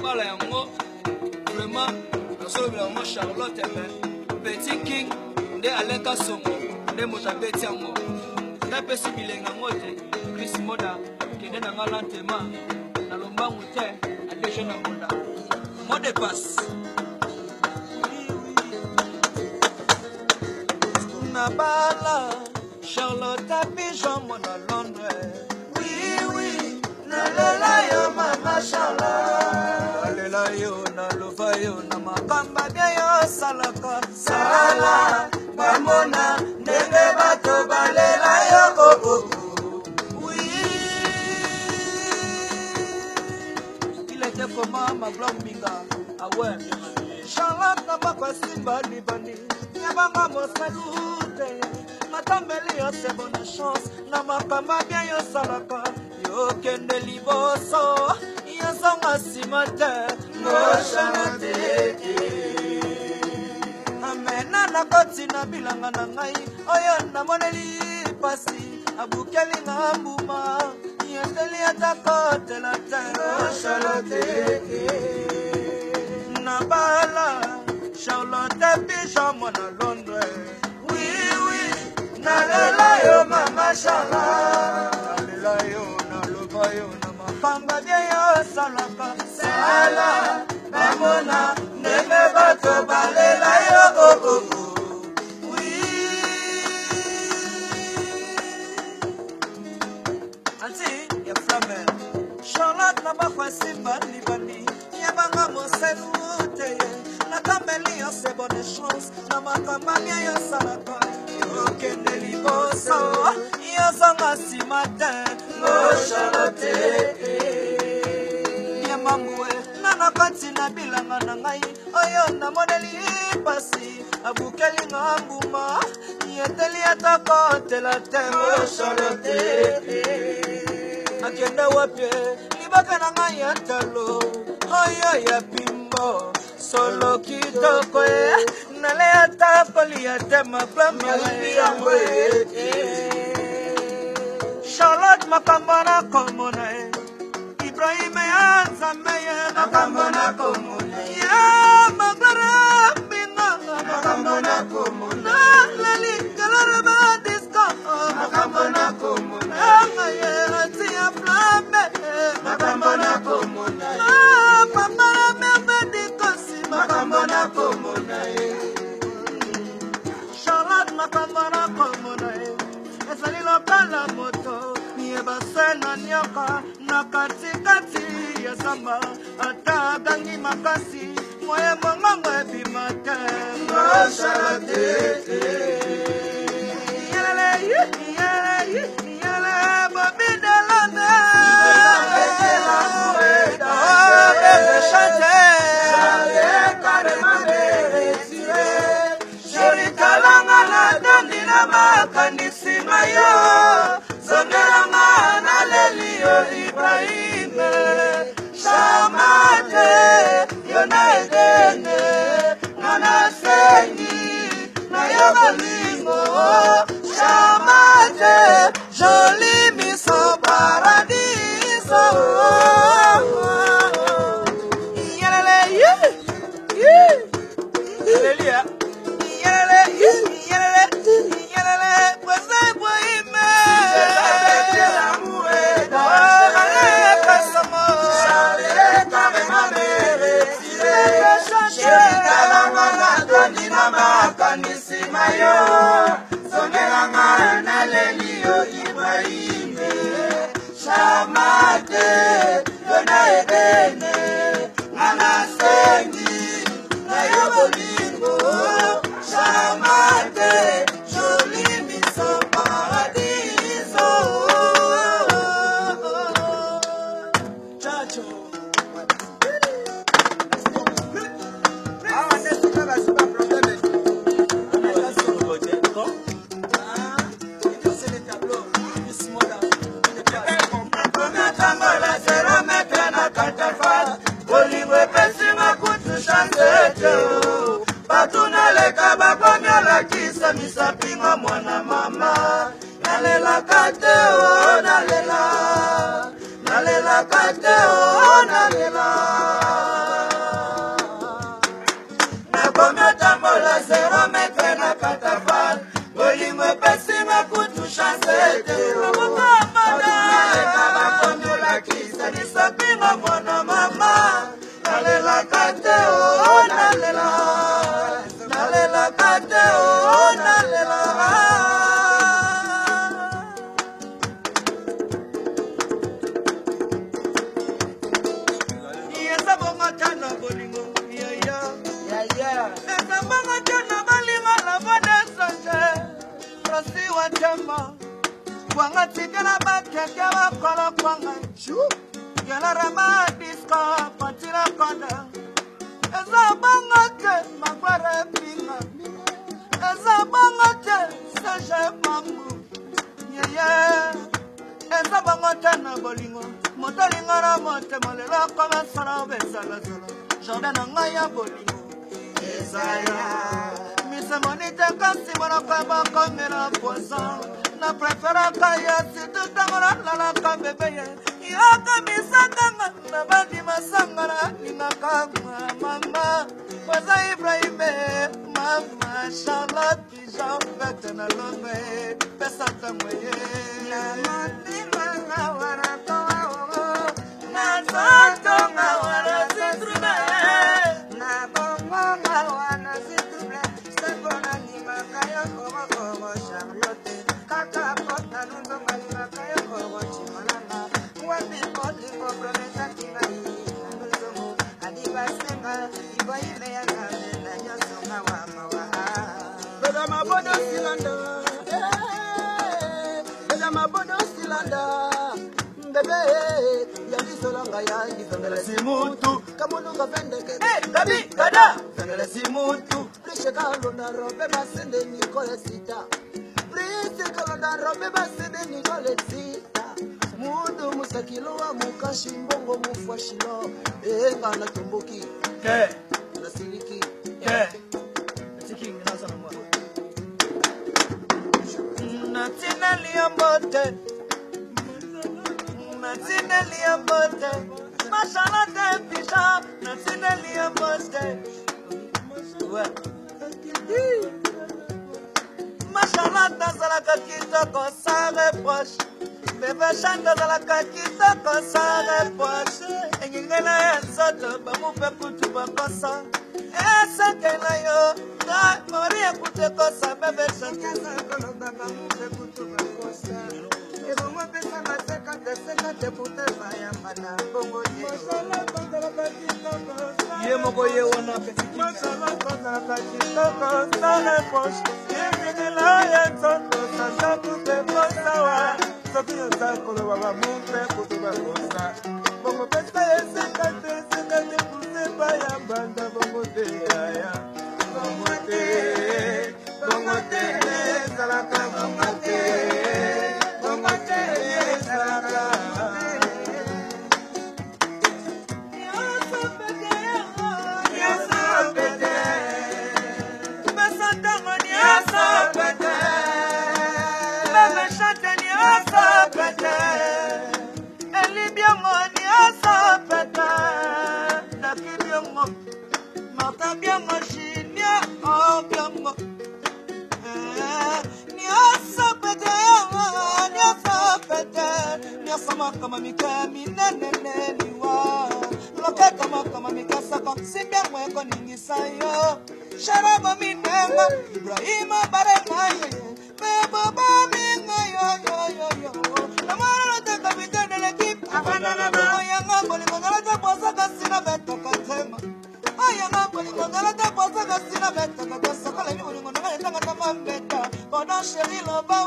parle en mot. Vraiment, nous sommes Charlotte, Petit King, de Aleka Songo, de Motabeti en mot. N'a si bilingue en mot, Chris Moda, qui est dans l'antema, dans le banc où t'es, à des jeunes en Moda. Mot de passe. Nabala, Charlotte, Pigeon, mon à Londres. Oui, nalela yo mama Charlotte. Nalela yo, nalova yo, namakamba bien yo salaka. Sala, bamona, nebe bato balela yo koko. Oui, il était comment ma blonde minga. Ah ouais, Charlotte n'a pas passé bani bani. Yabanga mo salute. Matambeli yo c'est bonne chance. Namakamba bien yo salaka. Yo kende liboso. Yo zonga simate. Mo Charlotte. Amena na koti na bilanga na ngai. Oyo na moneli pasi. Abukeli na mbuma. Yendeli atakote la terre. Mo Charlotte. Nabala, Charlotte Pigeon, mon à Londres. Oui, nalela yo mama Charlotte. Nalela yo, nalova yo, namakamba bien yo salaka. Sala, bamona, nebe bato balela yo oh oh oh. Oui. Anti, ya flamme. Charlotte n'a pas passé bani bani. Yabanga mo salute. Natambeli yo c'est bonne chance. Namakamba bien yo salaka. Yo kende liboso. Yo zonga si matin. Mo Charlotte. Yamamwe. Nana kati na bilanga na ngai. Oyo na modeli pasi. Abukeli ngambuma. Yeteli atakote la terre. Mo Charlotte. Akenda wapye. Libaka na ngai yantalo. Oyo ya pimbo. Solo kitoko nale atapoli atema plami yangue. Charlotte makambana komona Ibrahim Azameye makambana komona ya magara binga makambana komona lali galaraba disco makambana komona ngaye tia flamme makambana komona papa Makambana komona Charlotte makambana komona Esali lokala moto Nieba sena nyoka Na katikati ya samba Ata gangi makasi Moye mongongo ebimate Mo Charlotte Yele yele yele Bobi Delane Oh bébé chante Makanisi mayo Zongeranga na lelio Ibrahim Shamate Yona edene Nana senyi Na yobalingo Shamate Joli miso paradiso Yelele Yelele Makanisi mayo Zongeranga na lelio Ibrahim Shamate Yona edene Nana sengi Na yobolingo Shamate Joli miso paradiso Chacho Misapinga mwana mama nalela kate o nalela kate o nalela kate o nalela nalela kate o nalela yesa bonga tana bolingo ya yesa bonga tana bolingo la bonne santé rasi wa chama kwanga tikela bakeke bakola kwanga chu Yala rama diska patila kanda Eza bangote makware pinga Eza bangote saje mambu Yeye Eza bangote na bolingo Motolingo na mote molela kama sana besala zolo Jordana ngaya bolingo Ezaya Mise monite kasi mwana kaba kongera poisson Na prefera kaya situ tamora lala kabebeye Yaka misakanga na bandi masangara Ninakanga mama Waza Ibrahime Mama Charlotte Jean Bete na longe Pesa tamweye Na mati manga waratoa Na zato nga wana zitrube Na bongo nga wana zitrube Sebona ni makaya koma koma Charlotte Kaka kota nundo mali makaya koma Chimalanga Wami kodi kompromesa kibai Nuzomu adiba senga Iba ile ya kame na nyosonga wa mawa Beda mabodo silanda Beda mabodo silanda Bebe Yandi solanga ya Zangele si mutu Kamununga vendeke Gabi kada Zangele si mutu Plishe kalona robe basende nikole sita Plishe kalona robe basende nikole sita Mudu musakilo wa mukashi mbongo mufwashilo Enga na tumbuki Ke Na siliki Ke Natiki nginasa na mwa Natina liambote Natina liambote Mashallah te pisha Natina liambote Mashallah ta salaka kitoko sa reproche Bebe chanda za la kakita kosa reproche Engingena ya soto bamupe kutu bakosa Esa kena yo Na moria kute kosa Bebe chanda za koloba bamupe kutu bakosa Ebo mwepesa mateka teseka tepute vaya mana Bongo ye Masala konta la kakita kosa Ye mogo ye wana petiki Masala konta la kakita kosa reproche Engingena ya soto Sasa kute kosa wa Sofia Sakolo Baba Mumpe Kutuba Kosa Bongo Pesta Sekate Kusepa ya Banda Bongo Te Bongo Te Salaka Bongo Te Salaka Nyasa Pete Besa Tango Nyasa Pete Bebe Chate Nyasa Pete Elibiongo Nyasa Pete Nakibiongo Marta Biongo Shinya Obiongo Nyasa Pete Nyasa Pete Nyasa Makama Mikami Nenene Niwa Loketa Makama Mikasako Simbia Mweko Ningisayo Sharaba Minema Ibrahima Baremaye Bebo Baminga yo Namara te capitaine de l'équipe Ayanga Bolingo Galata Bosa Casina Beto Katema Ayanga Bolingo Galata Bosa Casina Beto Katema Sakala Bolingo Galata Katema Beta Bono Sheri Loba